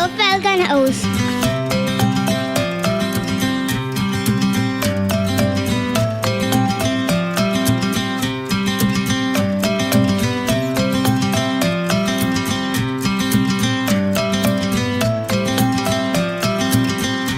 Falcon House.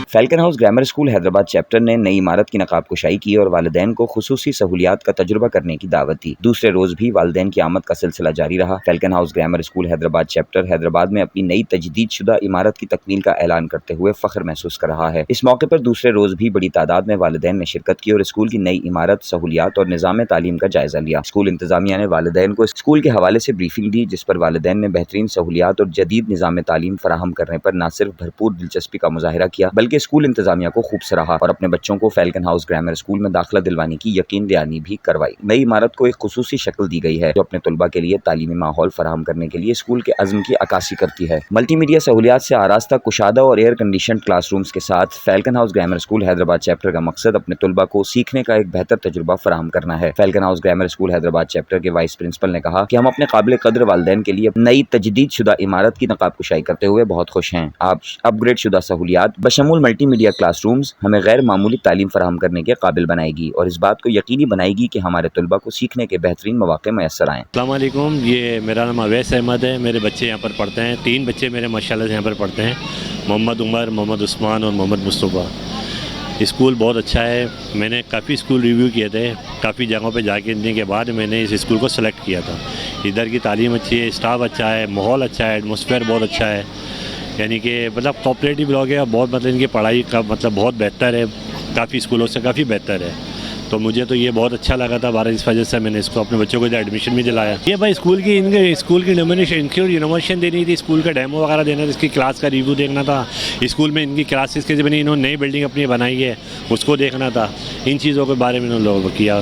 Falcon house grammar school Hyderabad chapter ने नई इमारत की नकाब कुशाई की और वालिदैन को खुसूसी सहूलियात का तजुर्बा करने की दावत दी। दूसरे रोज भी वालिदैन की आमद का सिलसिला जारी रहा। Falcon house grammar school Hyderabad chapter Hyderabad में अपनी नई तजदीद शुदा इमारत की तकमील का ऐलान करते हुए फख्र महसूस कर रहा है। इस मौके पर दूसरे रोज भी बड़ी तादाद में वालिदैन ने शिरकत की और स्कूल की नई इमारत, सहूलियात और निज़ाम तालीम का जायजा लिया। स्कूल इंतजामिया ने वालिदैन को स्कूल के हवाले से ब्रीफिंग दी, जिस पर वालिदैन ने बेहतरीन सहूलियात और जदीद निज़ाम तालीम फराहम करने पर न सिर्फ भरपूर दिलचस्पी का मुजाहिरा किया, बल्कि स्कूल इंतजामिया को खूब सराहा और अपने बच्चों को फैल्कन हाउस ग्रामर स्कूल में दाखिला दिलवाने की यकीन दहानी भी करवाई। नई इमारत को एक खुसूसी शक्ल दी गई है जो अपने तलबा के लिए तालीमी माहौल फराहम करने के लिए स्कूल के अज़्म की अक्कासी करती है। मल्टीमीडिया सहूलियात से आरास्ता, कुशादा और एयर कंडीशन क्लासरूम्स के साथ falcon house grammar school Hyderabad chapter का मकसद अपने तलबा को सीखने का एक बेहतर तजुर्बा फराहम करना है। Falcon house grammar school Hyderabad chapter के वाइस प्रिंसिपल ने कहा कि हम अपने काबिल कदर वालिदैन के लिए नई तजदीद शुदा इमारत की नकाब कुशाई करते हुए बहुत खुश हैं। आप अपग्रेड शुदा सहूलियात बशमूल मल्टीमीडिया क्लासरूम्स हमें गैर मामूली तालीम फराहम करने के काबिल बनाएगी और इस बात को यकीनी बनाएगी कि हमारे तलबा को सीखने के बेहतरीन मौके मैसर आएँ। अस्सलाम वालेकुम, ये मेरा नाम अवैस अहमद है। मेरे बच्चे यहाँ पर पढ़ते हैं। 3 बच्चे मेरे माशाल्लाह से यहाँ पर पढ़ते हैं, मोहम्मद उमर, मोहम्मद उस्मान और मोहम्मद मुस्तफ़ा। स्कूल बहुत अच्छा है। मैंने काफ़ी स्कूल रिव्यू किए थे, काफ़ी जगहों पे जाके देखने के बाद मैंने इस स्कूल को सेलेक्ट किया था। इधर की तालीम अच्छी है, स्टाफ अच्छा है, माहौल अच्छा है, एटमॉस्फेयर बहुत अच्छा है। यानी कि मतलब कोऑपरेटिव लोग हैं, बहुत मतलब इनकी पढ़ाई का मतलब बहुत बेहतर है, काफ़ी स्कूलों से काफ़ी बेहतर है। तो मुझे तो ये बहुत अच्छा लगा था बारह, इस वजह से मैंने इसको अपने बच्चों को एडमिशन भी दिलाया। ये भाई स्कूल की इनोवेशन देनी थी, स्कूल का डेमो वगैरह देना था, इसकी क्लास का रिव्यू देखना था, स्कूल में इनकी क्लासेस के बनी, इन्होंने नई बिल्डिंग अपनी बनाई है उसको देखना था। इन चीज़ों के बारे में इन्होंने लोगों को किया।